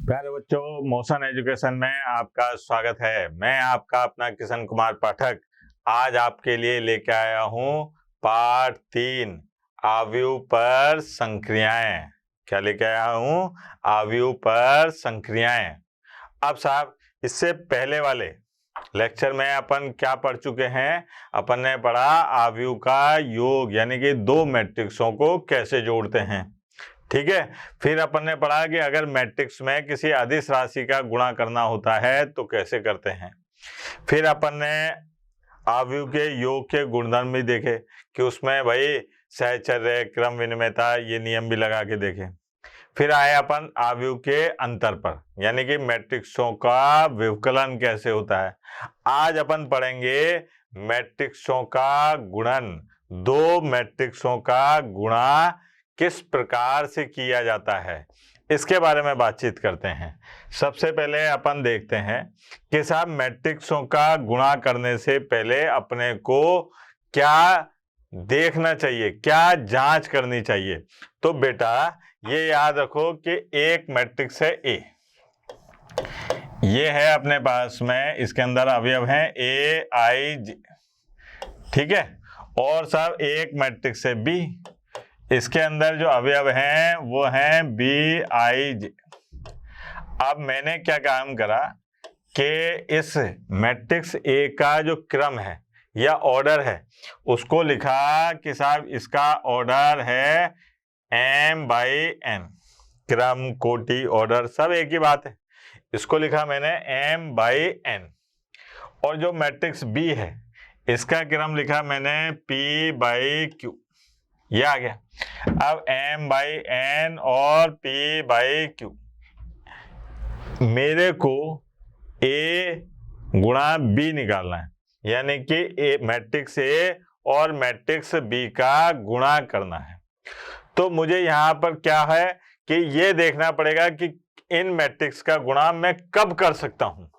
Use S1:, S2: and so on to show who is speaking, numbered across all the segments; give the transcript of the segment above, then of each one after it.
S1: प्यारे बच्चों, motion education में आपका स्वागत है। मैं आपका अपना किशन कुमार पाठक आज आपके लिए लेके आया हूँ पाठ 3 आव्यूह पर संक्रियाएं। क्या लेके आया हूँ? आव्यूह पर संक्रियाएं। अब साहब, इससे पहले वाले लेक्चर में अपन क्या पढ़ चुके हैं? अपन ने पढ़ा आव्यूह का योग, यानी कि दो मैट्रिक्सों को कैसे जोड़ते हैं। ठीक है। फिर अपन ने पढ़ा कि अगर मैट्रिक्स में किसी अदिश राशि का गुणा करना होता है तो कैसे करते हैं। फिर अपन ने आव्यूह के योग के गुणधर्म भी देखे कि उसमें भाई सहचर्य, क्रम विनिमयता, ये नियम भी लगा के देखे। फिर आए अपन आव्यूह के अंतर पर, यानी कि मैट्रिक्सों का विकलन कैसे होता है। आज अपन पढ़ेंगे मैट्रिक्सों का गुणन, दो मैट्रिक्सों का गुणा किस प्रकार से किया जाता है, इसके बारे में बातचीत करते हैं। सबसे पहले अपन देखते हैं कि साहब मैट्रिक्सों का गुणा करने से पहले अपने को क्या देखना चाहिए, क्या जांच करनी चाहिए। तो बेटा ये याद रखो कि एक मैट्रिक्स है ए, ये है अपने पास में, इसके अंदर अवयव हैं ए आई जी, ठीक है। और साहब एक मैट्रिक्स है बी, इसके अंदर जो अवयव हैं वो हैं बी आई जे। अब मैंने क्या काम करा कि इस मैट्रिक्स ए का जो क्रम है या ऑर्डर है उसको लिखा कि साहब इसका ऑर्डर है m/n, क्रम, कोटि, ऑर्डर सब एक ही बात है। इसको लिखा मैंने m/n। और जो मैट्रिक्स बी है इसका क्रम लिखा मैंने p/q, ये आ गया। अब m/n और p/q, मेरे को a गुणा b निकालना है, यानी कि मैट्रिक्स ए और मैट्रिक्स बी का गुणा करना है। तो मुझे यहाँ पर क्या है कि ये देखना पड़ेगा कि इन मैट्रिक्स का गुणा मैं कब कर सकता हूँ।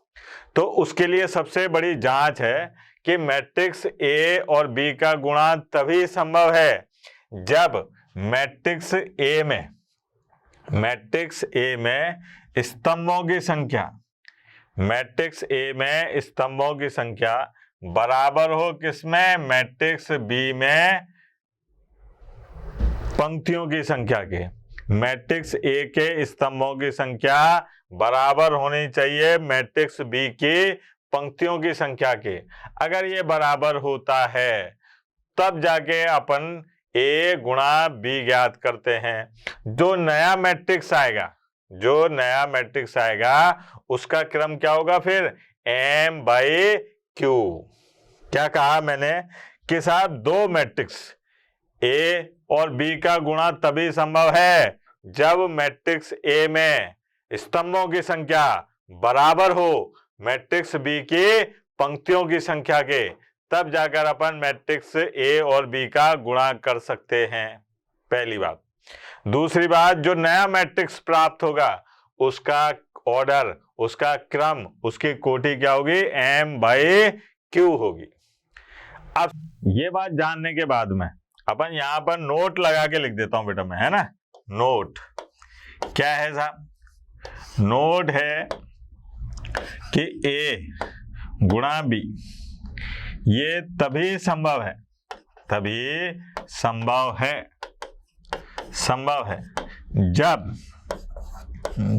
S1: तो उसके लिए सबसे बड़ी जांच है कि मैट्रिक्स ए और बी का गुणा तभी संभव है जब मैट्रिक्स ए में स्तंभों की संख्या, मैट्रिक्स ए में स्तंभों की संख्या बराबर हो किसमें? मैट्रिक्स बी में पंक्तियों की संख्या के। मैट्रिक्स ए के स्तंभों की संख्या बराबर होनी चाहिए मैट्रिक्स बी की पंक्तियों की संख्या के। अगर ये बराबर होता है तब जाके अपन ए गुणा बी ज्ञात करते हैं। जो नया मैट्रिक्स आएगा उसका क्रम क्या होगा फिर? m/q। क्या कहा मैंने कि साहब दो मैट्रिक्स ए और बी का गुणा तभी संभव है जब मैट्रिक्स ए में स्तंभों की संख्या बराबर हो मैट्रिक्स बी की पंक्तियों की संख्या के, तब जाकर अपन मैट्रिक्स ए और बी का गुणा कर सकते हैं। पहली बात। दूसरी बात, जो नया मैट्रिक्स प्राप्त होगा उसका ऑर्डर, उसका क्रम, उसकी कोटि क्या होगी? m/q होगी। अब ये बात जानने के बाद में अपन यहां पर नोट लगा के लिख देता हूं बेटा मैं, है ना। नोट क्या है साहब? नोट है कि ए गुणा बी ये तभी संभव है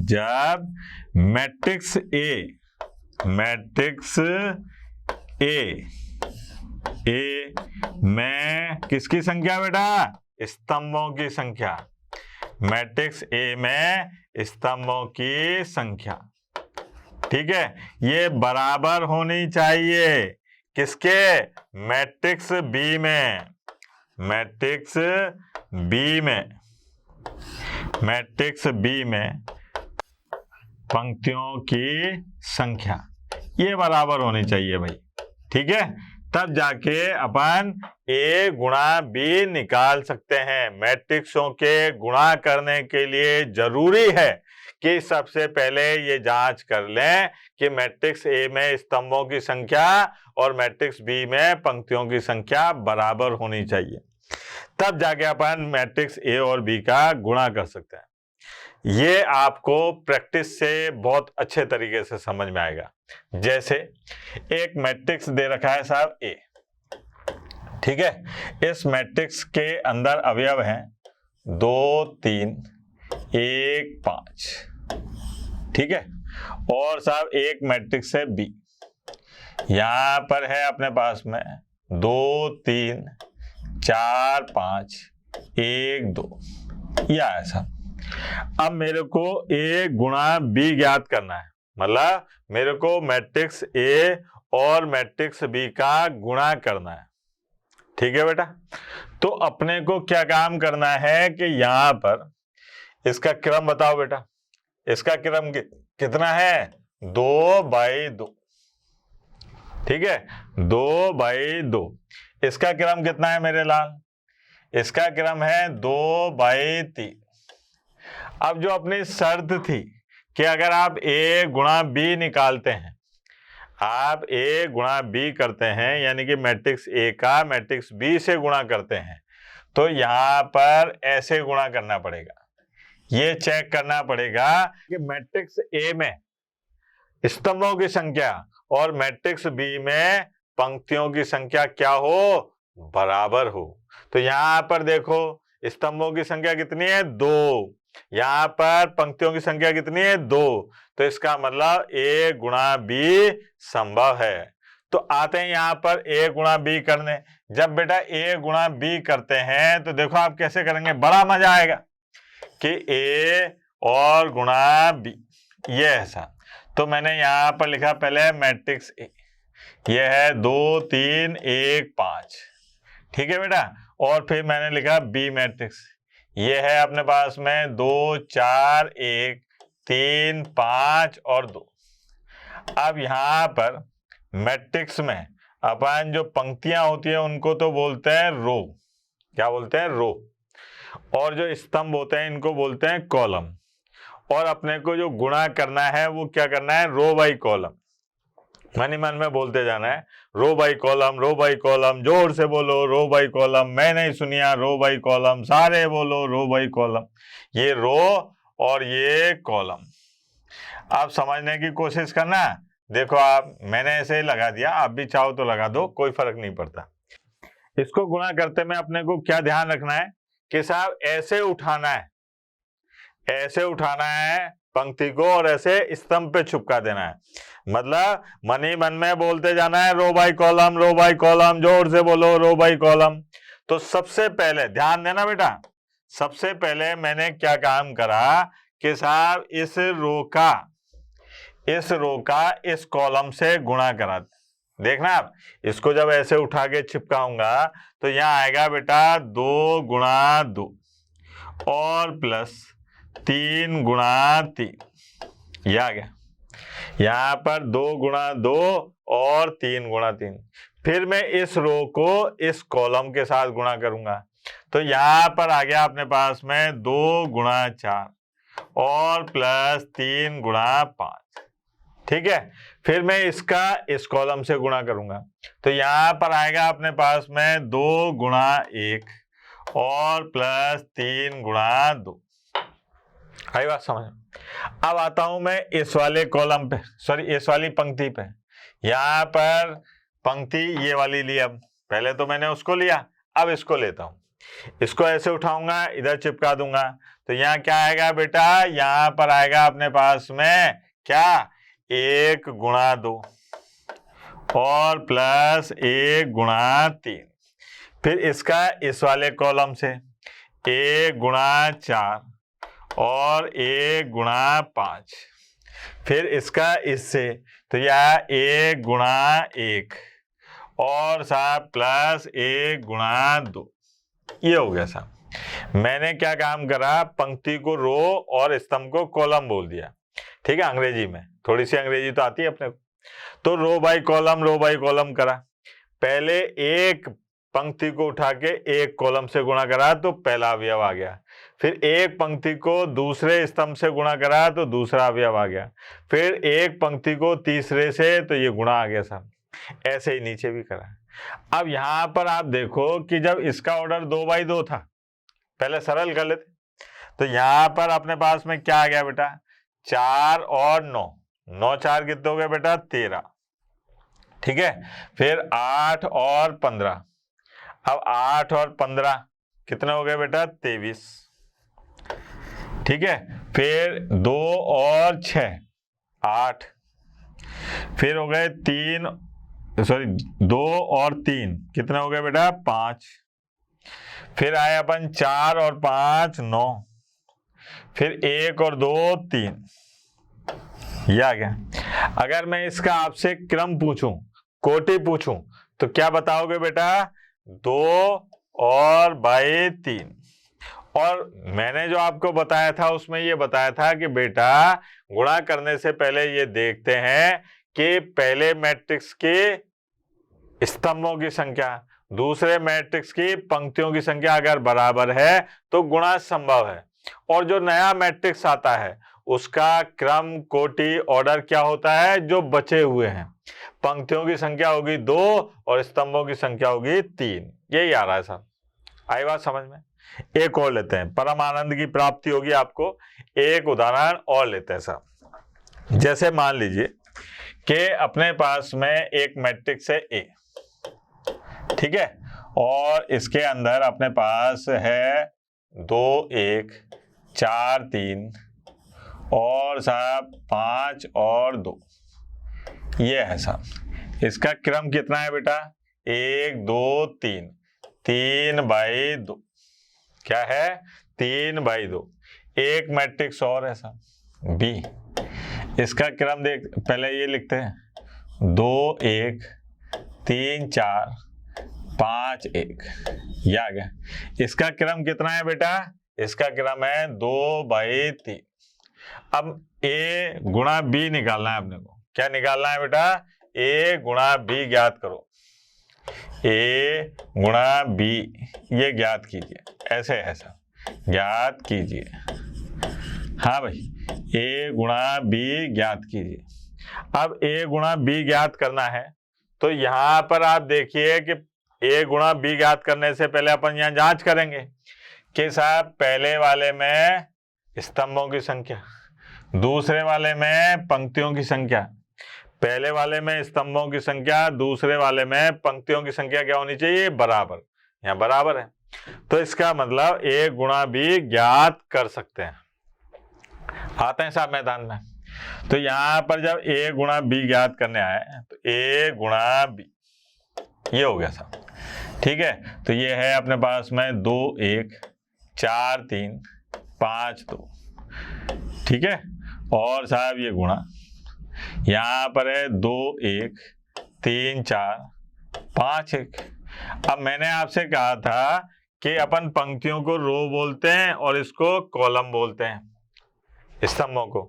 S1: जब मैट्रिक्स ए में किसकी संख्या बेटा? स्तंभों की संख्या। मैट्रिक्स ए में स्तंभों की संख्या, ठीक है, ये बराबर होनी चाहिए किसके? मैट्रिक्स बी में पंक्तियों की संख्या ये बराबर होनी चाहिए भाई, ठीक है। तब जाके अपन ए गुणा बी निकाल सकते हैं। मैट्रिक्सों के गुणा करने के लिए जरूरी है कि सबसे पहले ये जांच कर लें कि मैट्रिक्स ए में स्तंभों की संख्या और मैट्रिक्स बी में पंक्तियों की संख्या बराबर होनी चाहिए, तब जाके अपन मैट्रिक्स ए और बी का गुणा कर सकते हैं। ये आपको प्रैक्टिस से बहुत अच्छे तरीके से समझ में आएगा। जैसे एक मैट्रिक्स दे रखा है साहब ए, ठीक है। इस मैट्रिक्स के अंदर अवयव हैं 2 3 1 5, ठीक है। और साहब एक मैट्रिक्स है बी, यहां पर है अपने पास में 2 3 4 5 1 2, या ऐसा। अब मेरे को ए गुणा बी ज्ञात करना है, मतलब मेरे को मैट्रिक्स ए और मैट्रिक्स बी का गुणा करना है, ठीक है बेटा। तो अपने को क्या काम करना है कि यहां पर इसका क्रम बताओ बेटा। इसका क्रम कितना है? 2/2, ठीक है, 2/2। इसका क्रम कितना है मेरे लाल? इसका क्रम है 2/3। अब जो अपनी शर्त थी कि अगर आप ए गुणा बी निकालते हैं, आप ए गुणा बी करते हैं, यानी कि मैट्रिक्स ए का मैट्रिक्स बी से गुणा करते हैं, तो यहां पर ऐसे गुणा करना पड़ेगा। ये चेक करना पड़ेगा कि मैट्रिक्स ए में स्तंभों की संख्या और मैट्रिक्स बी में पंक्तियों की संख्या क्या हो? बराबर हो। तो यहां पर देखो स्तंभों की संख्या कितनी है? 2। यहां पर पंक्तियों की संख्या कितनी है? 2। तो इसका मतलब ए गुणा बी संभव है। तो आते हैं यहां पर ए गुणा बी करने। जब बेटा ए गुणा बी करते हैं तो देखो आप कैसे करेंगे, बड़ा मजा आएगा कि ए और गुणा बी, ये ऐसा। तो मैंने यहां पर लिखा पहले मैट्रिक्स ए, ये है 2 3 1 5, ठीक है बेटा। और फिर मैंने लिखा बी मैट्रिक्स, ये है अपने पास में 2 4 1 3 5 और 2। अब यहां पर मैट्रिक्स में अपन जो पंक्तियां होती है उनको तो बोलते हैं रो, क्या बोलते हैं? रो। और जो स्तंभ होते हैं इनको बोलते हैं कॉलम। और अपने को जो गुणा करना है वो क्या करना है? Row by column. मन ही मन में बोलते जाना है row by column, row by column, जोर से बोलो रो बाई कॉलम, मैं नहीं सुनिया रो बाई कॉलम, सारे बोलो रो बाई कॉलम। ये रो और ये कॉलम। आप समझने की कोशिश करना। देखो आप, मैंने ऐसे लगा दिया, आप भी चाहो तो लगा दो, कोई फर्क नहीं पड़ता। इसको गुणा करते में अपने को क्या ध्यान रखना है कि साहब ऐसे उठाना है, ऐसे उठाना है पंक्ति को और ऐसे स्तंभ पे चिपका देना है। मतलब मन ही मन में बोलते जाना है row by column, row by column, जोर से बोलो रो बाई कॉलम। तो सबसे पहले ध्यान देना बेटा, सबसे पहले मैंने क्या काम करा कि साहब इस रो का इस कॉलम से गुणा करा। देखना आप, इसको जब ऐसे उठा के चिपकाऊंगा तो यहां आएगा बेटा 2 गुणा 2 और प्लस 3 गुणा 3, यह आ गया। यहां पर 2 गुणा 2 और 3 गुणा 3। फिर मैं इस रो को इस कॉलम के साथ गुणा करूंगा, तो यहां पर आ गया अपने पास में 2 गुणा 4 और प्लस 3 गुणा 5, ठीक है। फिर मैं इसका इस कॉलम से गुणा करूंगा, तो यहां पर आएगा अपने पास में 2 गुणा 1 और प्लस 3 गुणा 2। आई बात समझ? अब आता हूं मैं इस वाले कॉलम पे, सॉरी इस वाली पंक्ति पे। यहां पर पंक्ति ये वाली ली, अब पहले तो मैंने उसको लिया, अब इसको लेता हूं। इसको ऐसे उठाऊंगा, इधर चिपका दूंगा, तो यहाँ क्या आएगा बेटा? यहां पर आएगा अपने पास में क्या? 1 गुणा 2 और प्लस 1 गुणा 3। फिर इसका इस वाले कॉलम से 1 गुणा 4 और 1 गुणा 5। फिर इसका इससे, तो यह 1 गुणा 1 और साहब प्लस 1 गुणा 2। ये हो गया साहब। मैंने क्या काम करा? पंक्ति को रो और स्तंभ को कॉलम बोल दिया, ठीक है। अंग्रेजी में थोड़ी सी अंग्रेजी तो आती है अपने को, तो रो बाई कॉलम करा। पहले एक पंक्ति को उठा के एक कॉलम से गुणा करा तो पहला अवयव आ गया। फिर एक पंक्ति को दूसरे स्तंभ से गुणा करा तो दूसरा अवयव आ गया। फिर एक पंक्ति को तीसरे से, तो ये गुणा आ गया साहब। ऐसे ही नीचे भी करा। अब यहां पर आप देखो कि जब इसका ऑर्डर 2/2 था, पहले सरल कर लेते, तो यहाँ पर अपने पास में क्या आ गया बेटा, 4 और 9, 9 4 कितने हो गए बेटा, 13। ठीक है, फिर 8 और 15, अब 8 और 15 कितने हो गए बेटा, 23। ठीक है, फिर 2 और 6 8, फिर हो गए 2 और 3 कितने हो गए बेटा, 5। फिर आए अपन 4 और 5 9, फिर 1 और 2 3, ये आ गया। अगर मैं इसका आपसे क्रम पूछूं, कोटि पूछूं, तो क्या बताओगे बेटा, 2 और बाई 3। और मैंने जो आपको बताया था उसमें ये बताया था कि बेटा गुणा करने से पहले ये देखते हैं कि पहले मैट्रिक्स के स्तंभों की संख्या दूसरे मैट्रिक्स की पंक्तियों की संख्या अगर बराबर है तो गुणा संभव है। और जो नया मैट्रिक्स आता है उसका क्रम कोटि ऑर्डर क्या होता है, जो बचे हुए हैं पंक्तियों की संख्या होगी 2 और स्तंभों की संख्या होगी 3। यही आ रहा है साहब, आई बात समझ में। एक और लेते हैं, परम आनंद की प्राप्ति होगी आपको। एक उदाहरण और लेते हैं साहब। जैसे मान लीजिए कि अपने पास में एक मैट्रिक्स है ए, ठीक है, और इसके अंदर अपने पास है 2 1 4 3 और साहब 5 और 2, ये है साहब। इसका क्रम कितना है बेटा, 1 2 3, 3 बाई 2, क्या है, 3 बाई 2। एक मैट्रिक्स और है साहब बी, इसका क्रम देख, पहले ये लिखते हैं 2 1 3 4 5 1, ये आ गया। इसका क्रम कितना है बेटा, इसका क्रम है 2 बाई 3। अब ए गुणा बी निकालना है अपने को। क्या निकालना है बेटा, ए गुणा बी ज्ञात करो। ए गुणा बी ये ज्ञात कीजिए, ऐसे ऐसा ज्ञात कीजिए। हाँ भाई, ए गुणा बी ज्ञात कीजिए। अब ए गुणा बी ज्ञात करना है तो यहां पर आप देखिए कि ए गुणा बी ज्ञात करने से पहले अपन यहां जांच करेंगे कि साहब पहले वाले में स्तंभों की संख्या, दूसरे वाले में पंक्तियों की संख्या, पहले वाले में स्तंभों की संख्या, दूसरे वाले में पंक्तियों की संख्या क्या होनी चाहिए, बराबर। यहाँ बराबर है तो इसका मतलब ए गुणा बी ज्ञात कर सकते हैं। आते हैं साहब मैदान में। तो यहां पर जब ए गुणा बी ज्ञात करने आए तो ए गुणा बी ये हो गया साहब। ठीक है, तो ये है अपने पास में 2 1 4 3 5 2, ठीक है, और साहब ये गुणा यहां पर है 2 1 3 4 5 1। अब मैंने आपसे कहा था कि अपन पंक्तियों को रो बोलते हैं और इसको कॉलम बोलते हैं, स्तंभों को।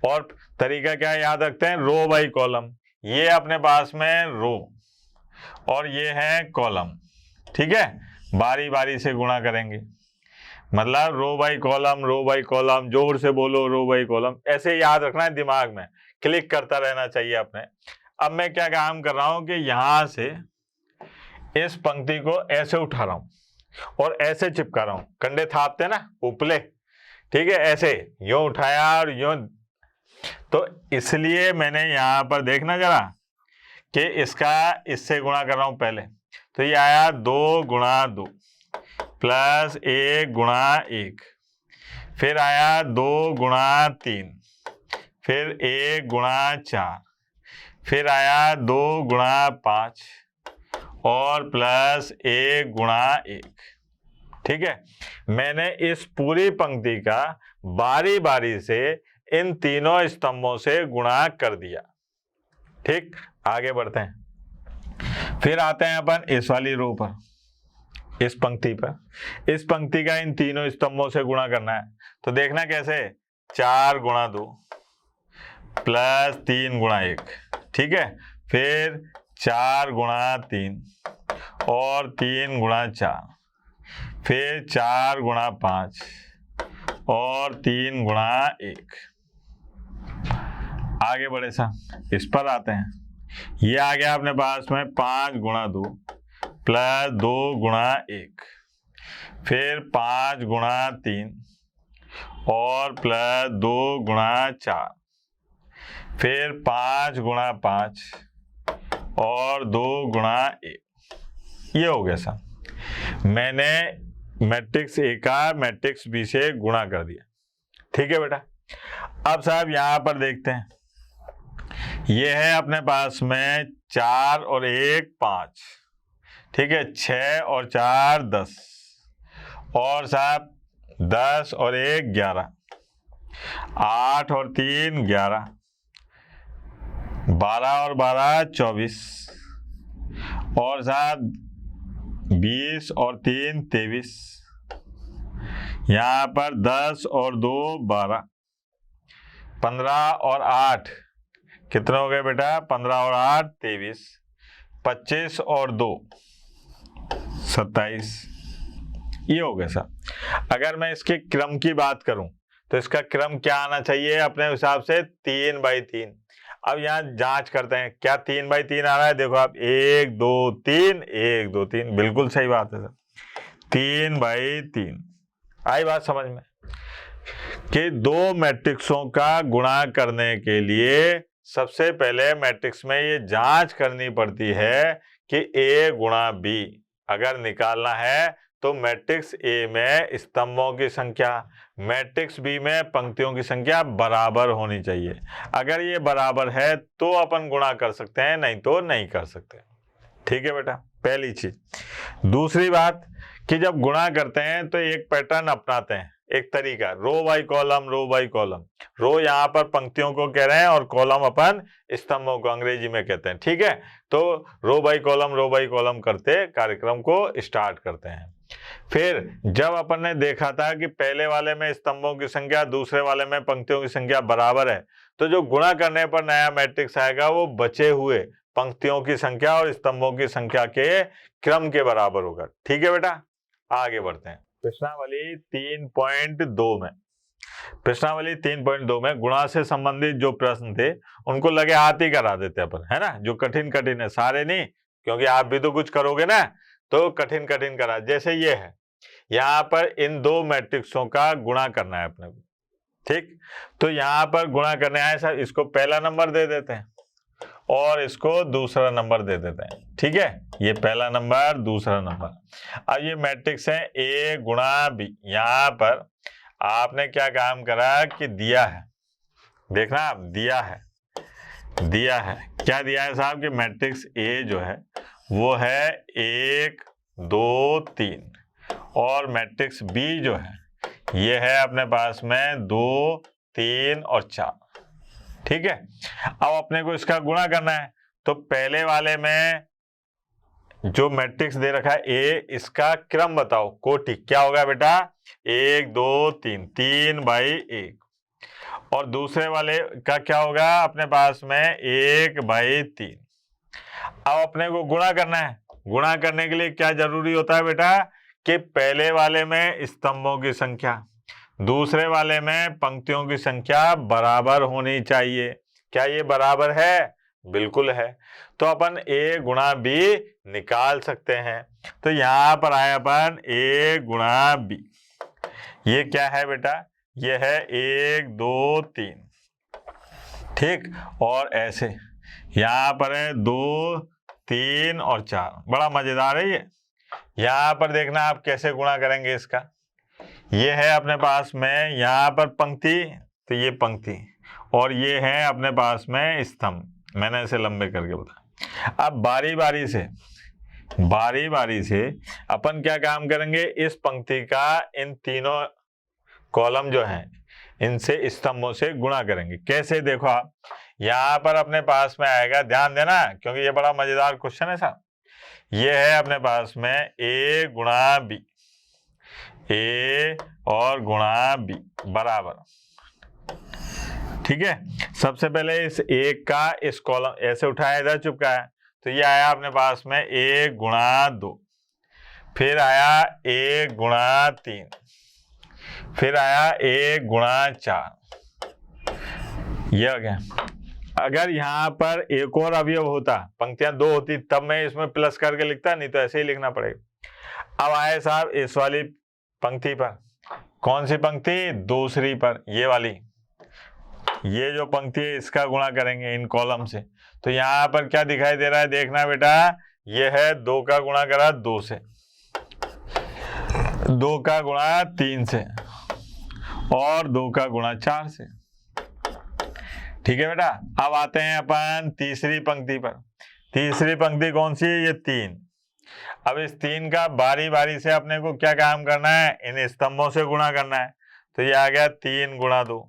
S1: और तरीका क्या याद रखते हैं, रो बाई कॉलम। ये अपने पास में रो और ये है कॉलम, ठीक है, बारी बारी से गुणा करेंगे। मतलब row by column, row by column, जोर से बोलो रो बाई कॉलम, ऐसे याद रखना है, दिमाग में क्लिक करता रहना चाहिए अपने। अब मैं क्या काम कर रहा हूं कि यहां से इस पंक्ति को ऐसे उठा रहा हूं और ऐसे चिपका रहा हूं, कंधे थापते ना उपले, ठीक है, ऐसे यूं उठाया और यूं। तो इसलिए मैंने यहां पर देखना जरा कि इसका इससे गुणा कर रहा हूं पहले, तो ये आया 2 गुणा 2 प्लस 1 गुणा 1, फिर आया 2 गुणा 3, फिर 1 गुणा 4, फिर आया 2 गुणा 5 और प्लस 1 गुणा 1। ठीक है, मैंने इस पूरी पंक्ति का बारी बारी से इन तीनों स्तंभों से गुणा कर दिया। ठीक, आगे बढ़ते हैं। फिर आते हैं अपन इस वाली रो पर, इस पंक्ति पर। इस पंक्ति का इन तीनों स्तंभों से गुणा करना है तो देखना कैसे, 4 गुणा 2 प्लस 3 गुणा 1, ठीक है, फिर 4 गुणा 3 और 3 गुणा 4, फिर 4 गुणा 5 और 3 गुणा 1। आगे बढ़े साहब, इस पर आते हैं। ये आ गया अपने पास में 5 गुणा 2 प्लस 2 गुणा 1, फिर 5 गुणा 3 और प्लस 2 गुणा 4, फिर 5 गुणा 5 और 2 गुणा 1। ये हो गया साहब, मैंने मैट्रिक्स ए का मैट्रिक्स बी से गुणा कर दिया। ठीक है बेटा, अब साहब यहां पर देखते हैं, ये है अपने पास में 4 और 1 5, ठीक है, 6 और 4 10, और साहब 10 और 1 11, 8 और 3 11, 12 और 12 24, और साहब 20 और 3 23, यहाँ पर 10 और 2 12, 15 और 8 कितने हो गए बेटा, 15 और 8 23, 25 और 2 27। ये हो गया सर। अगर मैं इसके क्रम की बात करूं तो इसका क्रम क्या आना चाहिए अपने हिसाब से, 3/3। अब यहाँ जांच करते हैं, क्या 3/3 आ रहा है? देखो आप, 1 2 3 1 2 3, बिल्कुल सही बात है सर, 3/3। आई बात समझ में कि दो मैट्रिक्सों का गुणा करने के लिए सबसे पहले मैट्रिक्स में ये जांच करनी पड़ती है कि ए गुणा बी अगर निकालना है तो मैट्रिक्स ए में स्तंभों की संख्या, मैट्रिक्स बी में पंक्तियों की संख्या बराबर होनी चाहिए। अगर ये बराबर है तो अपन गुणा कर सकते हैं, नहीं तो नहीं कर सकते। ठीक है बेटा, पहली चीज। दूसरी बात कि जब गुणा करते हैं तो एक पैटर्न अपनाते हैं, एक तरीका, row by column, row by column. Row यहाँ पर पंक्तियों को कह रहे हैं और कॉलम अपन स्तंभों को अंग्रेजी में कहते हैं। ठीक है, तो रो बाई कॉलम करते कार्यक्रम को स्टार्ट करते हैं। फिर जब अपन ने देखा था कि पहले वाले में स्तंभों की संख्या, दूसरे वाले में पंक्तियों की संख्या बराबर है, तो जो गुणा करने पर नया मैट्रिक्स आएगा वो बचे हुए पंक्तियों की संख्या और स्तंभों की संख्या के क्रम के बराबर होगा। ठीक है बेटा, आगे बढ़ते हैं। प्रश्नावली 3.2 में, प्रश्नावली 3.2 में गुणा से संबंधित जो प्रश्न थे उनको लगे हाथ ही करा देते अपन, है ना, जो कठिन कठिन है, सारे नहीं, क्योंकि आप भी तो कुछ करोगे ना, तो कठिन कठिन करा। जैसे ये है, यहाँ पर इन दो मैट्रिक्सों का गुणा करना है अपने को। ठीक, तो यहाँ पर गुणा करने आए सर, इसको पहला नंबर दे देते हैं और इसको दूसरा नंबर दे देते हैं। ठीक है, ये पहला नंबर, दूसरा नंबर। अब ये मैट्रिक्स है ए गुणा बी। यहाँ पर आपने क्या काम करा कि दिया है, देखना आप, दिया है क्या दिया है साहब कि मैट्रिक्स ए जो है वो है 1 2 3, और मैट्रिक्स बी जो है ये है अपने पास में 2 3 और 4। ठीक है, अब अपने को इसका गुणा करना है, तो पहले वाले में जो मैट्रिक्स दे रखा है ए, इसका क्रम बताओ, कोटि क्या होगा बेटा, 1 2 3, 3/1। और दूसरे वाले का क्या होगा अपने पास में, 1/3। अब अपने को गुणा करना है, गुणा करने के लिए क्या जरूरी होता है बेटा कि पहले वाले में स्तंभों की संख्या, दूसरे वाले में पंक्तियों की संख्या बराबर होनी चाहिए। क्या ये बराबर है? बिल्कुल है। तो अपन ए गुणा बी निकाल सकते हैं। तो यहां पर आया अपन ए गुणा बी, ये क्या है बेटा, ये है 1 2 3। ठीक, और ऐसे यहां पर है 2 3 और 4। बड़ा मजेदार है ये। यहां पर देखना आप कैसे गुणा करेंगे इसका। ये है अपने पास में यहाँ पर पंक्ति, तो ये पंक्ति, और ये है अपने पास में स्तंभ। मैंने ऐसे लंबे करके बताया। अब बारी बारी से अपन क्या काम करेंगे, इस पंक्ति का इन तीनों कॉलम जो हैं इनसे स्तंभों से गुणा करेंगे। कैसे, देखो आप, यहाँ पर अपने पास में आएगा, ध्यान देना क्योंकि ये बड़ा मजेदार क्वेश्चन है साहब। ये है अपने पास में ए गुणा बी, ए और गुणा बी बराबर। ठीक है, सबसे पहले इस एक का इस कॉलम ऐसे उठाया, इधर चिपकाया, तो ये आया अपने पास में 1 गुणा 2, फिर आया 1 गुणा 3, फिर आया 1 गुणा 4। ये हो गया। अगर यहाँ पर एक और अवयव होता, पंक्तियां 2 होती, तब मैं इसमें प्लस करके लिखता, नहीं तो ऐसे ही लिखना पड़ेगा। अब आए साहब इस वाली पंक्ति पर, कौन सी पंक्ति? दूसरी पर, ये वाली, ये जो पंक्ति है इसका गुणा करेंगे इन कॉलम से। तो यहाँ पर क्या दिखाई दे रहा है, देखना बेटा, ये है 2 का गुणा करा 2 से, 2 का गुणा 3 से और 2 का गुणा 4 से। ठीक है बेटा। अब आते हैं अपन तीसरी पंक्ति पर। तीसरी पंक्ति कौन सी है? ये 3। अब इस 3 का बारी बारी से अपने को क्या काम करना है? इन स्तंभों से गुणा करना है। तो ये आ गया 3 गुणा 2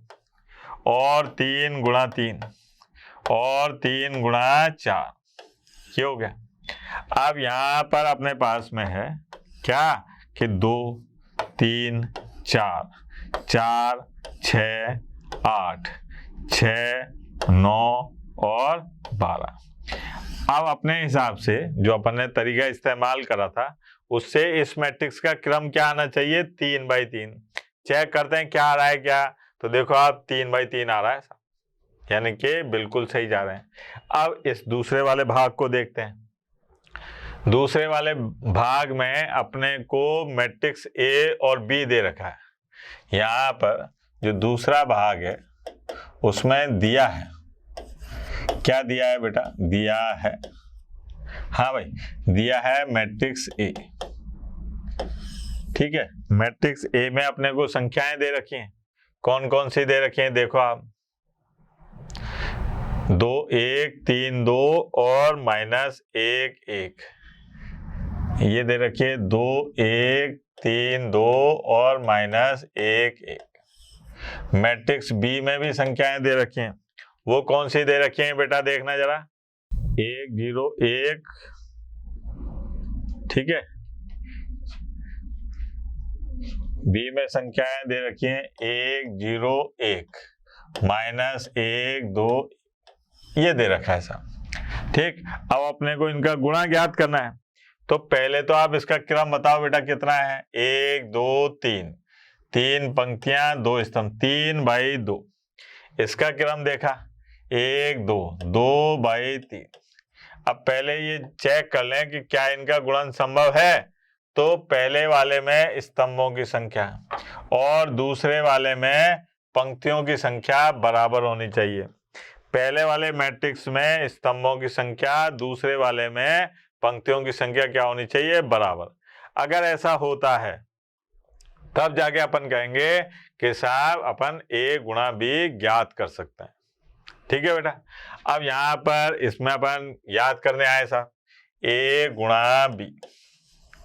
S1: और 3 गुणा 3 और 3 गुणा 4, ये हो गया। अब यहाँ पर अपने पास में है क्या कि 2 3 4 4 6 8 6 9 और 12। अब अपने हिसाब से जो अपन ने तरीका इस्तेमाल करा था उससे इस मैट्रिक्स का क्रम क्या आना चाहिए? 3/3। चेक करते हैं क्या आ रहा है क्या। तो देखो आप 3/3 आ रहा है, यानी कि बिल्कुल सही जा रहे हैं। अब इस दूसरे वाले भाग को देखते हैं। दूसरे वाले भाग में अपने को मैट्रिक्स ए और बी दे रखा है। यहाँ पर जो दूसरा भाग है उसमें दिया है, क्या दिया है बेटा? दिया है, हाँ भाई, दिया है मैट्रिक्स ए। ठीक है, मैट्रिक्स ए में अपने को संख्याएं दे रखी हैं। कौन कौन सी दे रखी हैं? देखो आप, 2 1 3 2 और -1 1, ये दे रखी है 2 1 3 2 और -1 1। मैट्रिक्स बी में भी संख्याएं दे रखी हैं। वो कौन सी दे रखी हैं बेटा? देखना जरा, 1 0 1, ठीक है। बी में संख्याएं दे रखी हैं 1 0 1 -1 2, ये दे रखा है साहब। ठीक, अब अपने को इनका गुणा ज्ञात करना है। तो पहले तो आप इसका क्रम बताओ बेटा कितना है? 1 2 3, 3 पंक्तियां 2 स्तंभ, 3/2। इसका क्रम देखा 1 2 2/3। अब पहले ये चेक कर लें कि क्या इनका गुणन संभव है। तो पहले वाले में स्तंभों की संख्या और दूसरे वाले में पंक्तियों की संख्या बराबर होनी चाहिए। पहले वाले मैट्रिक्स में स्तंभों की संख्या, दूसरे वाले में पंक्तियों की संख्या क्या होनी चाहिए? बराबर। अगर ऐसा होता है तब जाके अपन कहेंगे कि साहब अपन ए गुणा बी ज्ञात कर सकते हैं। ठीक है बेटा। अब यहाँ पर इसमें अपन याद करने आए साहब, ए गुणा बी।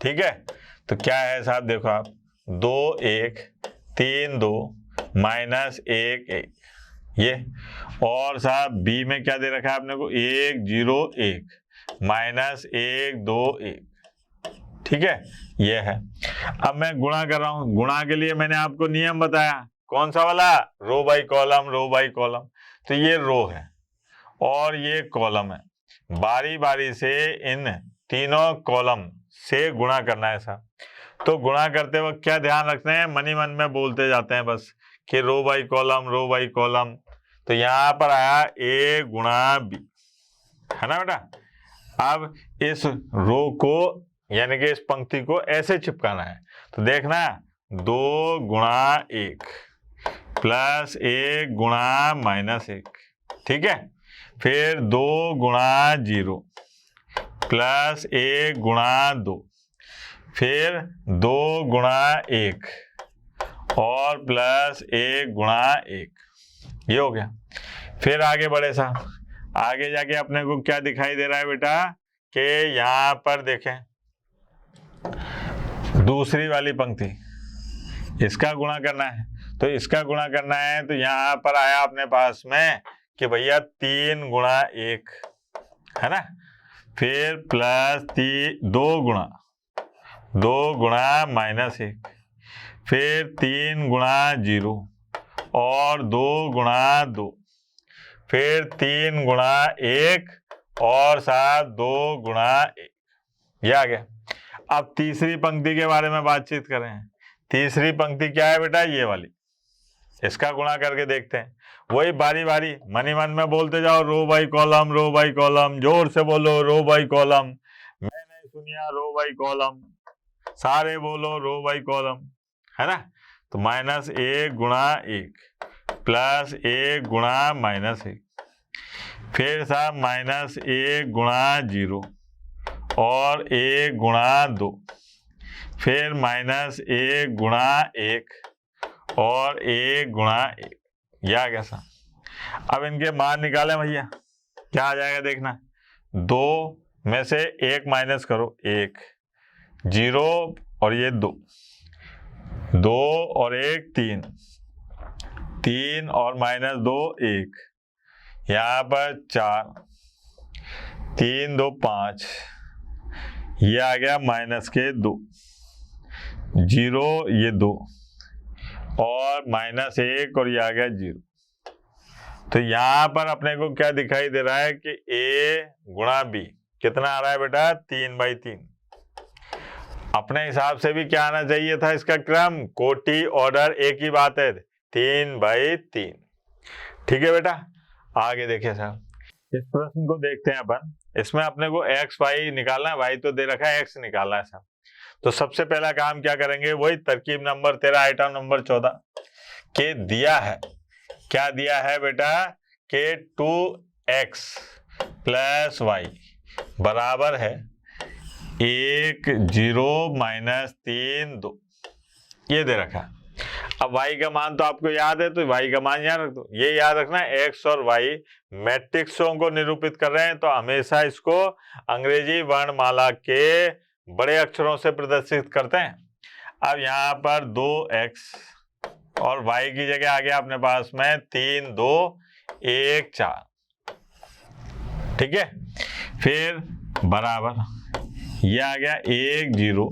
S1: ठीक है, तो क्या है साहब? देखो आप, 2 1 3 2 -1 1, ये। और साहब बी में क्या दे रखा है आपने को? 1 0 1 -1 2 1। ठीक है, ये है। अब मैं गुणा कर रहा हूं। गुणा के लिए मैंने आपको नियम बताया, कौन सा वाला? Row by column, row by column. तो ये रो है और ये कॉलम है। बारी बारी से इन तीनों कॉलम से गुणा करना है साहब। तो गुणा करते वक्त क्या ध्यान रखते हैं? मन ही मन में बोलते जाते हैं बस कि row by column, row by column. तो यहाँ पर आया ए गुणा बी, है ना बेटा। अब इस रो को यानी कि इस पंक्ति को ऐसे चिपकाना है। तो देखना, 2 गुणा 1 प्लस 1 गुणा -1, ठीक है। फिर 2 गुणा 0 प्लस 1 गुणा 2, फिर 2 गुणा 1 और प्लस 1 गुणा 1, ये हो गया। फिर आगे बढ़े साहब, आगे जाके अपने को क्या दिखाई दे रहा है बेटा कि यहाँ पर देखें दूसरी वाली पंक्ति, इसका गुणा करना है। तो इसका गुणा करना है तो यहाँ पर आया अपने पास में कि भैया 3 गुणा 1, है ना। फिर प्लस 2 गुणा -1, फिर 3 गुणा 0 और 2 गुणा 2, फिर 3 गुणा 1 और साथ 2 गुणा 1, ये आ गया। अब तीसरी पंक्ति के बारे में बातचीत करें। तीसरी पंक्ति क्या है बेटा? ये वाली। इसका गुणा करके देखते हैं। वही बारी बारी मन ही मन में बोलते जाओ, row by column, row by column. जोर से बोलो, रो बाई कॉलम। मैं नहीं सुनिया, रो बाई कॉलम। सारे बोलो, रो बाई कॉलम, है ना। तो -1 गुणा 1 प्लस 1 गुणा -1, फिर साहब -1 गुणा 0 और 1 गुणा 2, फिर -1 गुणा 1 और 1 गुणा 1। यह आ गया साहब। अब इनके मान निकालें भैया, क्या आ जाएगा देखना। 2 में से 1 माइनस करो, 1, 0 और ये 2, 2 और 1 3, 3 और -2 1, यहाँ पर 4, 3 2 5, ये आ गया -2, 0 ये 2 और -1 और ये आ गया 0। तो यहाँ पर अपने को क्या दिखाई दे रहा है कि a गुणा b कितना आ रहा है बेटा, 3/3। अपने हिसाब से भी क्या आना चाहिए था इसका क्रम, कोटि ऑर्डर, एक ही बात है, 3/3। ठीक है बेटा, आगे देखिए साहब, इस प्रश्न को देखते हैं अपन। इसमें अपने को x y निकालना है, y तो दे रखा है, x निकालना है साहब। तो सबसे पहला काम क्या करेंगे, वही तरकीब नंबर 13 आइटम नंबर 14 के दिया है। क्या दिया है बेटा कि 2x प्लस y बराबर है 1 0 -3 2, ये दे रखा है। अब y का मान तो आपको याद है, तो y का मान याद रख दो। ये याद रखना x और y मैट्रिक्सों को निरूपित कर रहे हैं, तो हमेशा इसको अंग्रेजी वर्णमाला के बड़े अक्षरों से प्रदर्शित करते हैं। अब यहाँ पर 2x और y की जगह आ गया अपने पास में 3 2 1 4, ठीक है। फिर बराबर ये आ गया 1 0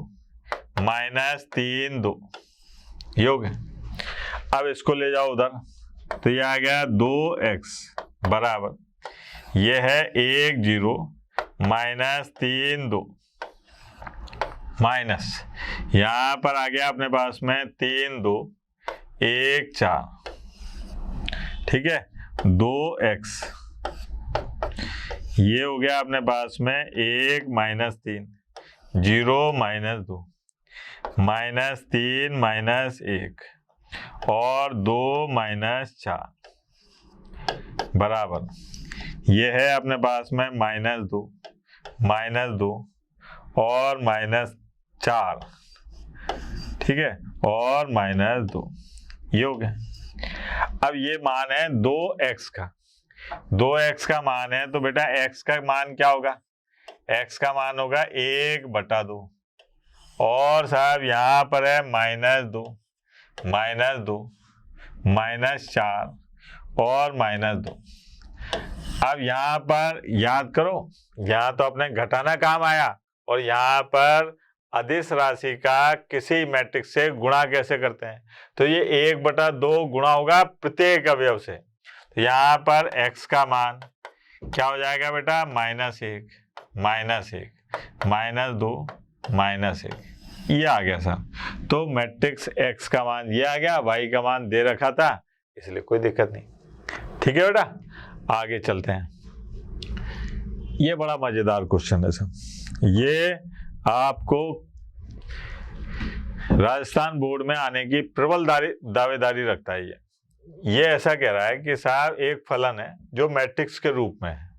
S1: -3 2, योग है। अब इसको ले जाओ उधर, तो ये आ गया 2x बराबर ये है 1 0 -3 2 माइनस यहाँ पर आ गया अपने पास में 3 2 1 4, ठीक है। 2x ये हो गया अपने पास में 1 -3 0 -2 -3 -1 और 2 -4 बराबर ये है अपने पास में -2 -2 और -4, ठीक है, और -2, ये हो गया। अब ये मान है 2x का, 2x का मान है, तो बेटा x का मान क्या होगा, x का मान होगा 1/2 और साहब यहाँ पर है -2 -2 -4 और -2। अब यहाँ पर याद करो, यहाँ तो अपने घटाना काम आया, और यहाँ पर अदिश राशि का किसी मैट्रिक्स से गुणा कैसे करते हैं, तो ये 1/2 गुणा होगा प्रत्येक अवयव से। तो यहाँ पर x का मान क्या हो जाएगा बेटा, -1 -2 -1, ये आ गया सर। तो मैट्रिक्स x का मान ये आ गया, y का मान दे रखा था, इसलिए कोई दिक्कत नहीं। ठीक है बेटा, आगे चलते हैं। ये बड़ा मजेदार क्वेश्चन है सर, ये आपको राजस्थान बोर्ड में आने की प्रबल दावेदारी रखता है। ये ऐसा कह रहा है कि साहब एक फलन है जो मैट्रिक्स के रूप में है,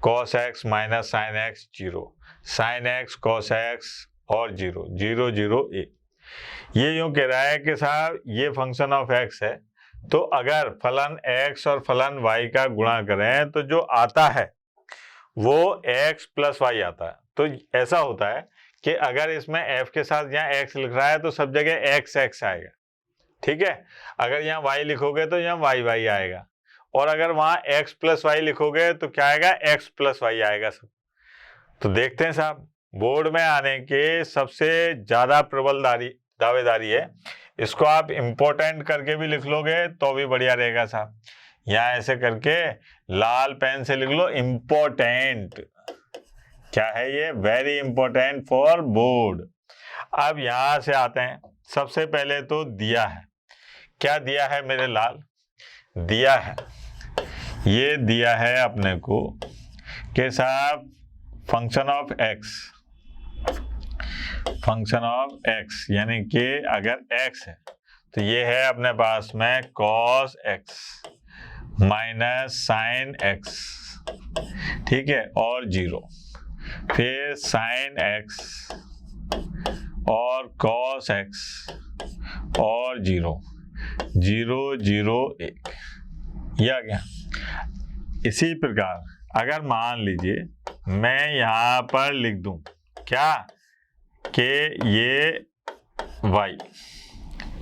S1: cos x minus sine x 0, sine x cos x और 0 0 0 1। ये यूं कह रहा है कि साहब ये फंक्शन ऑफ x है, तो अगर फलन x और फलन y का गुणा करें तो जो आता है वो x प्लस y आता है। तो ऐसा होता है कि अगर इसमें f के साथ यहाँ x लिख रहा है तो सब जगह x x आएगा, ठीक है। अगर यहाँ y लिखोगे तो यहाँ y y आएगा, और अगर वहाँ x प्लस y लिखोगे तो क्या आएगा, x प्लस y आएगा सब। तो देखते हैं साहब, बोर्ड में आने के सबसे ज्यादा प्रबल दावेदारी है। इसको आप इम्पोर्टेंट करके भी लिख लोगे तो भी बढ़िया रहेगा साहब। यहाँ ऐसे करके लाल पेन से लिख लो इम्पोर्टेंट, क्या है ये, वेरी इंपॉर्टेंट फॉर बोर्ड। अब यहां से आते हैं, सबसे पहले तो दिया है, क्या दिया है मेरे लाल, दिया है, ये दिया है अपने को कि साहब function of x, function of x यानी कि अगर x है तो ये है अपने पास में cos x minus sine x, ठीक है, और 0, फिर साइन x और cos x और 0, 0 0 1, ये आ गया। इसी प्रकार अगर मान लीजिए मैं यहाँ पर लिख दूं क्या कि ये y,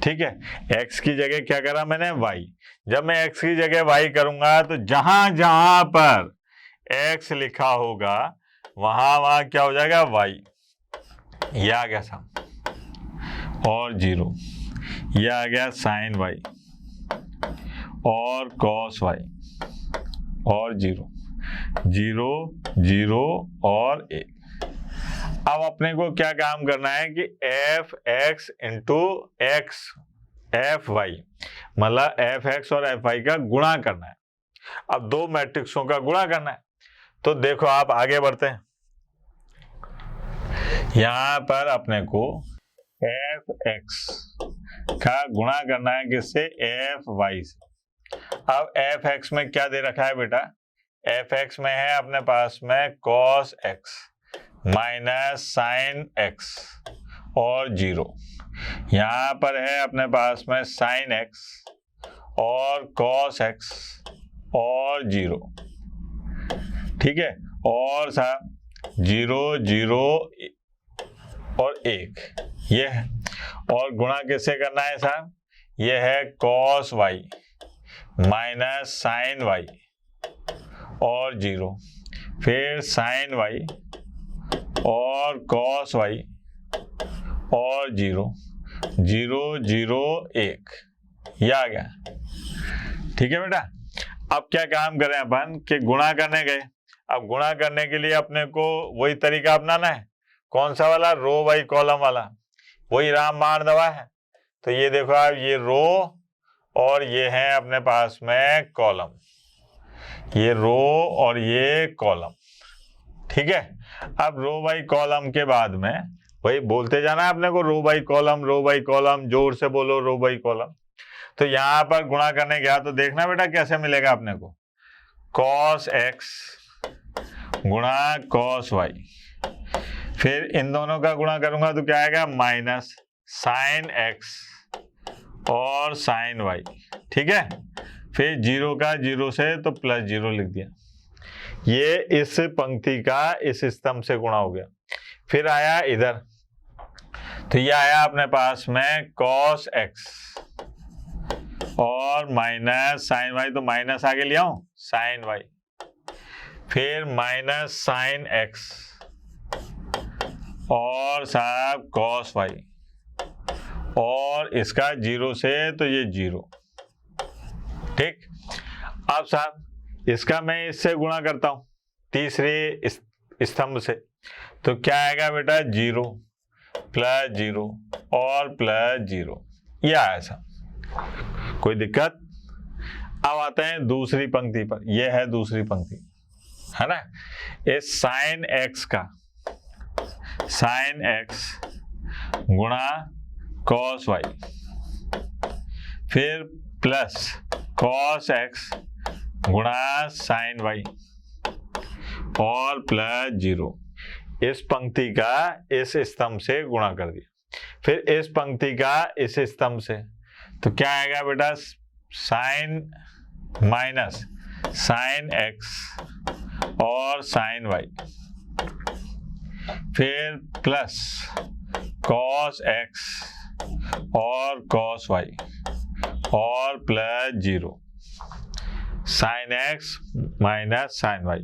S1: ठीक है, x की जगह क्या करा मैंने y। जब मैं x की जगह y करूंगा तो जहां जहां पर x लिखा होगा वहां क्या हो जाएगा y, ये आ गया साहब, और 0, ये आ गया साइन y और cos y और 0 0 0 और 1। अब अपने को क्या काम करना है कि f x into x f y, मतलब एफ एक्स और एफ वाई का गुणा करना है। अब दो मैट्रिक्सों का गुणा करना है। तो देखो आप आगे बढ़ते हैं, यहां पर अपने को एफ एक्स का गुणा करना है किससे, एफ वाई से। अब एफ एक्स में क्या दे रखा है बेटा, एफ एक्स में है अपने पास में cos x minus sine x और 0, यहाँ पर है अपने पास में साइन एक्स और कॉस एक्स और 0, ठीक है, और साहब 0 0 और 1, ये है। और गुणा किससे करना है साहब, ये है cos y minus sine y और 0, फिर साइन वाई और कॉस वाई और 0 0 0 1, ये आ गया, ठीक है बेटा। अब क्या काम करें अपन कि गुणा करने गए। अब गुणा करने के लिए अपने को वही तरीका अपनाना है, कौन सा वाला, रो बाई कॉलम वाला, वही रामबाण दवा है। तो ये देखो आप, ये रो और ये है अपने पास में कॉलम, ये रो और ये कॉलम, ठीक है। अब रो बाई कॉलम के बाद में वही बोलते जाना है अपने को, row by column, row by column, जोर से बोलो रो बाई कॉलम। तो यहां पर गुणा करने गया तो देखना बेटा कैसे मिलेगा अपने को, कॉस एक्स गुणा कॉस वाई, फिर इन दोनों का गुणा करूंगा तो क्या आएगा, माइनस साइन एक्स और साइन वाई, ठीक है, फिर 0 का 0 से तो प्लस 0 लिख दिया। ये इस पंक्ति का इस स्तंभ से गुणा हो गया। फिर आया इधर, तो ये आया अपने पास में cos x और माइनस साइन y, तो माइनस आगे ले आऊं साइन y, फिर माइनस साइन x और साहब cos y, और इसका 0 से तो ये 0, ठीक। अब साहब इसका मैं इससे गुणा करता हूं तीसरे स्तंभ से, तो क्या आएगा बेटा, 0 प्लस 0 और प्लस 0, ये आया साहब, कोई दिक्कत। अब आते हैं दूसरी पंक्ति पर, यह है दूसरी पंक्ति, है ना। इस साइन एक्स का साइन एक्स गुणा कॉस वाई, फिर प्लस कॉस एक्स गुणा साइन वाई और प्लस 0, इस पंक्ति का इस स्तंभ से गुणा कर दिया, फिर इस पंक्ति का इस स्तंभ से, तो क्या आएगा बेटा, साइन माइनस साइन एक्स और साइन वाई, फिर प्लस कॉस एक्स और कॉस वाई और plus 0, sine x minus sine y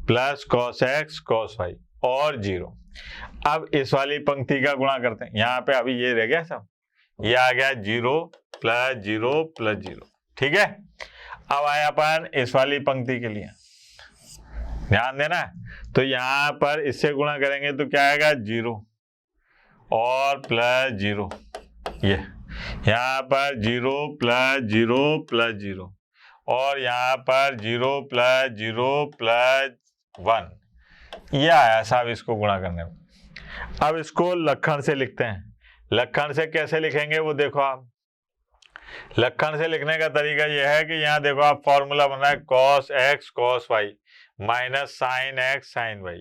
S1: plus cos x cos y और 0। अब इस वाली पंक्ति का गुणा करते हैं, यहाँ पे अभी ये रह गया सब, ये आ गया 0 प्लस 0 प्लस 0, ठीक है। अब आया अपन इस वाली पंक्ति के लिए, ध्यान देना, तो यहाँ पर इससे गुणा करेंगे तो क्या आएगा, 0 और प्लस 0, ये यहाँ पर 0 प्लस 0 प्लस 0, और यहाँ पर 0 प्लस 0 प्लस 1, ये आया साहब इसको गुणा करने में। अब इसको लक्षण से लिखते हैं, लक्षण से कैसे लिखेंगे वो देखो आप, लक्षण से लिखने का तरीका यह है कि यहाँ देखो आप फॉर्मूला बना है cos x cos y minus sine x sine y।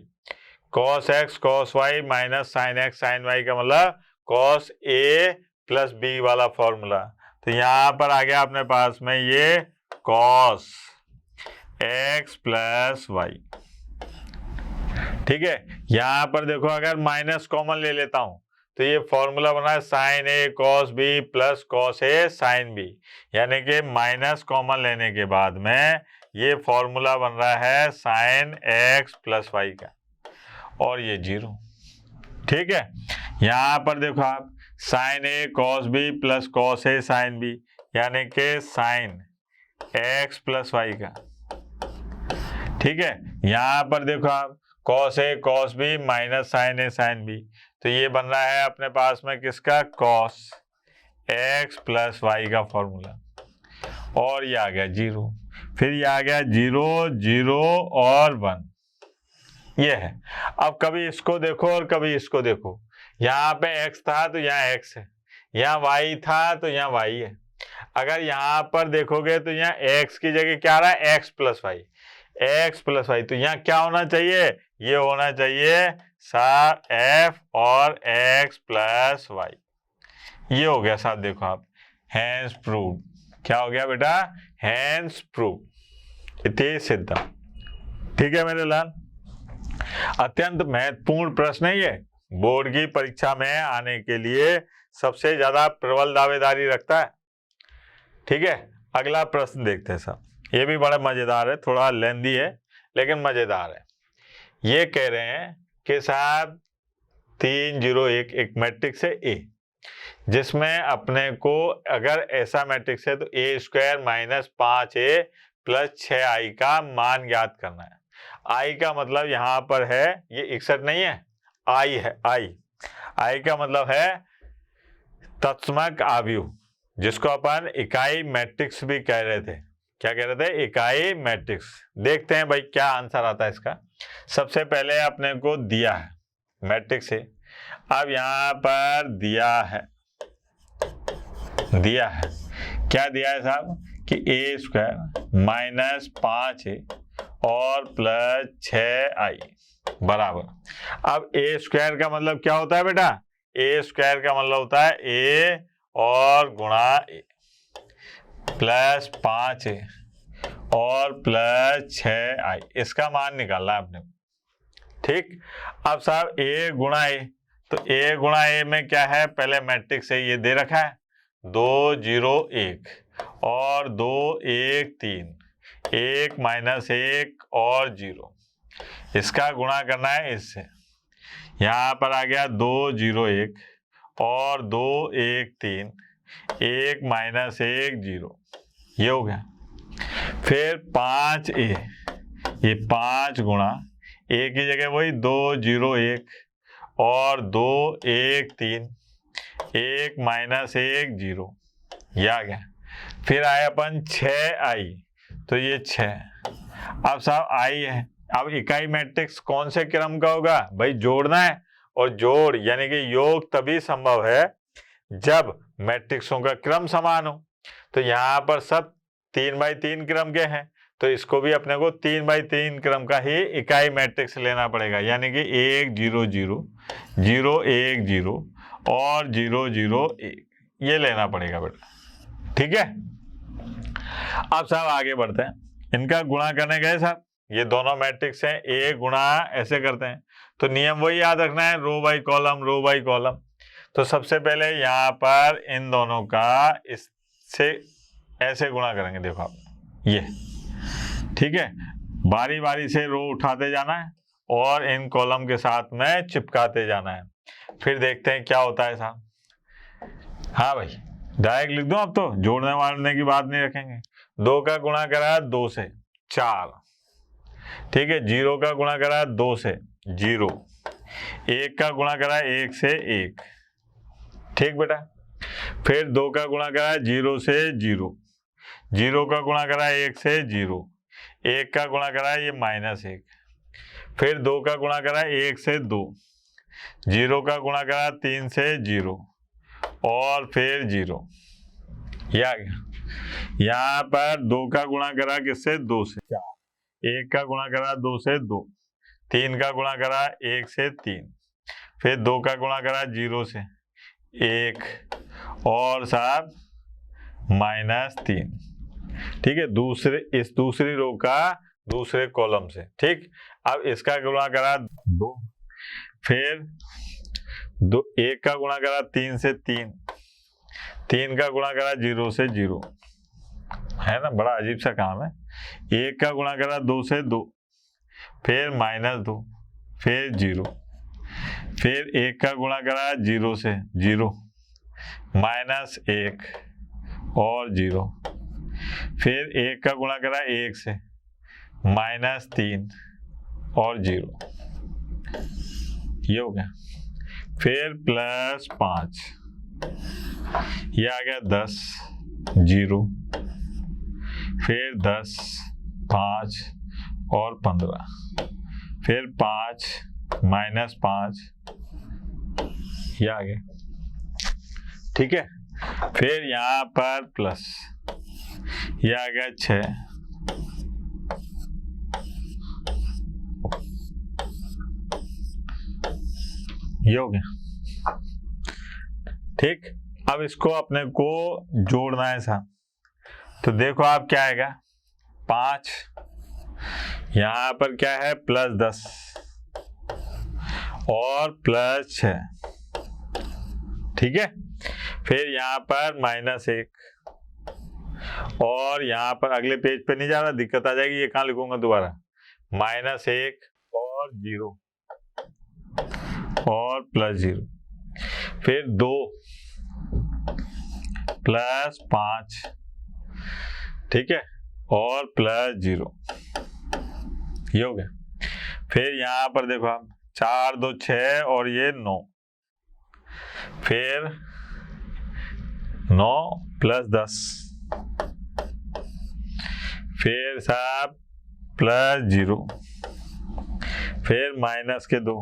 S1: cos x cos y minus sine x sine y का मतलब cos a प्लस b वाला फॉर्मूला। तो यहाँ पर आ गया अपने पास में ये cos x प्लस y। ठीक है, यहाँ पर देखो अगर माइनस कॉमन ले लेता हूं तो ये फॉर्मूला बना है sign A cos B plus cos A sine B, यानी कि माइनस कॉमन लेने के बाद में ये फॉर्मूला बन रहा है साइन एक्स प्लस वाई का, और ये 0। ठीक है, यहाँ पर देखो आप sign A cos B plus cos A sine B, यानी कि साइन एक्स प्लस वाई का। ठीक है, यहाँ पर देखो आप cos A cos B minus sign A sine B, तो ये बन रहा है अपने पास में किसका, कॉस एक्स प्लस वाई का फॉर्मूला, और ये आ गया 0। फिर ये आ गया 0 0 और 1, ये है। अब कभी इसको देखो और कभी इसको देखो, यहाँ पे x था तो यहाँ x है, यहाँ y था तो यहाँ y है। अगर यहाँ पर देखोगे तो यहाँ x की जगह क्या आ रहा है, x plus y, x plus y, तो यहाँ क्या होना चाहिए, ये होना चाहिए सार f और x प्लस वाई। ये हो गया साहब, देखो आप हैंस प्रूव। क्या हो गया बेटा, हैंस प्रूव, इति सिद्धम। ठीक है मेरे लाल, अत्यंत महत्वपूर्ण प्रश्न है ये, बोर्ड की परीक्षा में आने के लिए सबसे ज्यादा प्रबल दावेदारी रखता है। ठीक है, अगला प्रश्न देखते हैं साहब, ये भी बड़ा मजेदार है, थोड़ा लेंदी है लेकिन मजेदार है। ये कह रहे हैं कि साहब 301 एक मैट्रिक्स है ए, जिसमें अपने को अगर ऐसा मैट्रिक्स है तो ए square minus 5a plus 6i का मान ज्ञात करना है। आई का मतलब यहाँ पर है, ये 61 नहीं है, आई है, आई का मतलब है तत्समक आव्यूह, जिसको अपन इकाई मैट्रिक्स भी कह रहे थे। क्या कह रहे थे, इकाई मैट्रिक्स। देखते हैं भाई क्या आंसर आता है इसका। सबसे पहले अपने को दिया है मैट्रिक्स है, अब यहाँ पर दिया है क्या दिया है साहब, कि ए स्क्वायर माइनस 5a और प्लस 6i बराबर। अब ए स्क्वायर का मतलब क्या होता है बेटा, ए स्क्वायर का मतलब होता है ए और गुणा ए प्लस 5a और प्लस 6i, इसका मान निकालना है अपने। ठीक, अब साहब a गुणा ए, तो a गुणा ए में क्या है, पहले मैट्रिक्स है ये दे रखा है 2 0 1 और 2 1 3, 1 माइनस 1 और 0, इसका गुणा करना है इससे। यहाँ पर आ गया 2 0 1 और 2 1 3, 1 माइनस 1 0, ये हो गया। फिर 5a, ये 5 गुणा ए की जगह वही 2 0 1 और 2 1 3, 1 माइनस 1 0, ये आ गया। फिर आए अपन 6i, तो ये 6। अब साहब आई है, अब इकाई मैट्रिक्स कौन से क्रम का होगा भाई, जोड़ना है, और जोड़ यानी कि योग तभी संभव है जब मैट्रिक्सों का क्रम समान हो। तो यहाँ पर सब 3x3 क्रम के हैं, तो इसको भी अपने को 3x3 क्रम का ही इकाई मैट्रिक्स लेना पड़ेगा, यानी कि 1 0 0 0 1 0 और 0 0 1, ये लेना पड़ेगा बेटा। ठीक है, अब साहब आगे बढ़ते हैं, इनका गुणा करने गए साहब, ये दोनों मैट्रिक्स हैं, ए गुणा ऐसे करते हैं, तो नियम वही याद रखना है, row by column row by column. तो सबसे पहले यहाँ पर इन दोनों का इससे ऐसे गुणा करेंगे, देखो आप ये। ठीक है, बारी बारी से रो उठाते जाना है और इन कॉलम के साथ में चिपकाते जाना है, फिर देखते हैं क्या होता है साहब। हाँ भाई, डायरेक्ट लिख दो, अब तो जोड़ने वाड़ने की बात नहीं रखेंगे। 2 का गुणा करा 2 से 4, ठीक है, 0 का गुणा करा 2 से 0, 1 का गुणा करा 1 से 1, ठीक बेटा। फिर 2 का गुणा करा 0 से 0, 0 का गुणा करा 1 से 0, 1 का गुणा करा ये -1, फिर 2 का गुणा करा 1 से 2, 0 का गुणा करा 3 से 0 और फिर 0, ये आ गया। यहाँ पर 2 का गुणा करा किससे? 2 से। 1 का गुणा करा 2 से 2, 3 का गुणा करा 1 से 3, फिर 2 का गुणा करा 0 से 1 और साहब -3। ठीक है, दूसरी रो का दूसरे कॉलम से। ठीक, अब इसका गुणा करा 2, फिर 1 का गुणा करा 3 से 3, 3 का गुणा करा 0 से 0, है ना, बड़ा अजीब सा काम है। 1 का गुणा करा 2 से 2, फिर -2, फिर 0, फिर 1 का गुणा करा 0 से 0, -1 और 0, फिर 1 का गुणा करा 1 से -3 और 0, ये हो गया। फिर +5, ये आ गया 10 0, फिर 10 5 और 15, फिर 5 -5, ये आ गया। ठीक है, फिर यहाँ पर प्लस, ये आ गया 6, ये हो गया। ठीक, अब इसको अपने को जोड़ना है साहब, तो देखो आप क्या आएगा, 5, यहाँ पर क्या है +10 और +6। ठीक है, फिर यहाँ पर -1 और यहाँ पर अगले पेज पे नहीं जा रहा, दिक्कत आ जाएगी, ये कहाँ लिखूंगा दोबारा, -1 और 0 और +0, फिर 2 +5, ठीक है, और +0, ये हो गया। फिर यहाँ पर देखो आप 4 2 6 और ये 9, फिर 9 +10, फिर साहब +0, फिर -2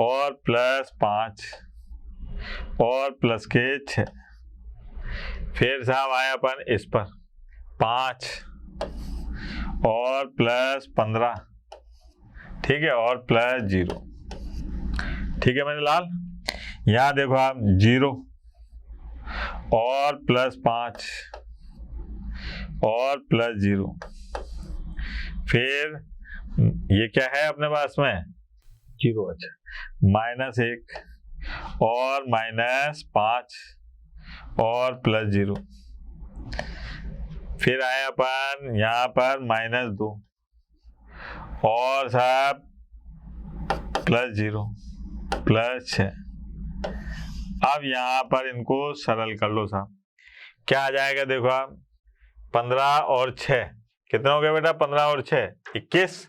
S1: और +5 और +6, फिर साहब आया अपन इस पर 5 और +15, ठीक है, और +0। ठीक है मेरे लाल, यहाँ देखो आप 0 और +5 और +0, फिर ये क्या है अपने पास में 0, अच्छा, -1 और -5 और +0, फिर आया अपन यहाँ पर -2 और साहब +0 +6। अब यहाँ पर इनको सरल कर लो साहब, क्या आ जाएगा देखो आप, 15 और 6 कितना हो गया बेटा, 15 और 6 21,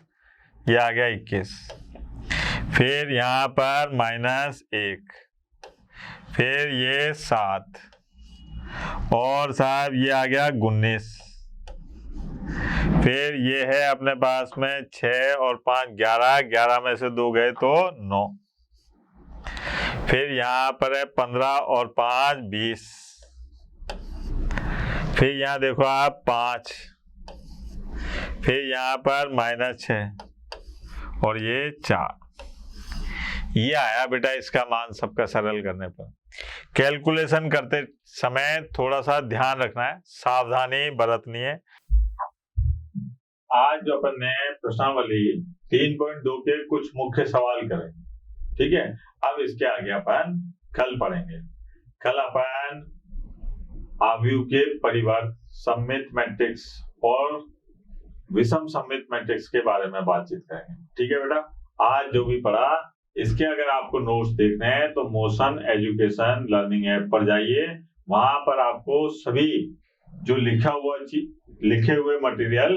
S1: ये आ गया 21। फिर यहाँ पर -1, फिर ये 7 और साहब ये आ गया 19, फिर ये है अपने पास में 6 और 5 11, 11 में से 2 गए तो 9, फिर यहाँ पर है 15 और 5 20, फिर यहाँ देखो आप 5, फिर यहाँ पर -6 और ये 4, ये आया बेटा इसका मान सबका सरल करने पर। कैलकुलेशन करते समय थोड़ा सा ध्यान रखना है, सावधानी बरतनी है। आज जो अपन ने प्रश्नावली 3.2 के कुछ मुख्य सवाल करें, ठीक है। अब इसके आगे अपन कल पढ़ेंगे। कल अपन आव्यूह के परिवर्त, सममित मैट्रिक्स और विषम सममित मैट्रिक्स के बारे में बातचीत करेंगे, ठीक है बेटा। आज जो भी पढ़ा इसके अगर आपको नोट्स देखने हैं तो मोशन एजुकेशन लर्निंग ऐप पर जाइए, वहां पर आपको सभी जो लिखे हुए मटेरियल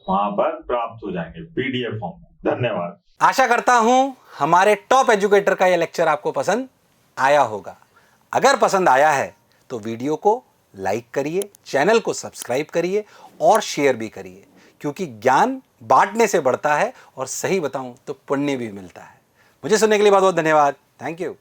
S1: वहां पर प्राप्त हो जाएंगे PDF फॉर्म। धन्यवाद।
S2: आशा करता हूं हमारे टॉप एजुकेटर का यह लेक्चर आपको पसंद आया होगा। अगर पसंद आया है तो वीडियो को लाइक करिए, चैनल को सब्सक्राइब करिए और शेयर भी करिए, क्योंकि ज्ञान बांटने से बढ़ता है और सही बताऊं तो पुण्य भी मिलता है। मुझे सुनने के लिए बहुत बहुत धन्यवाद। Thank you.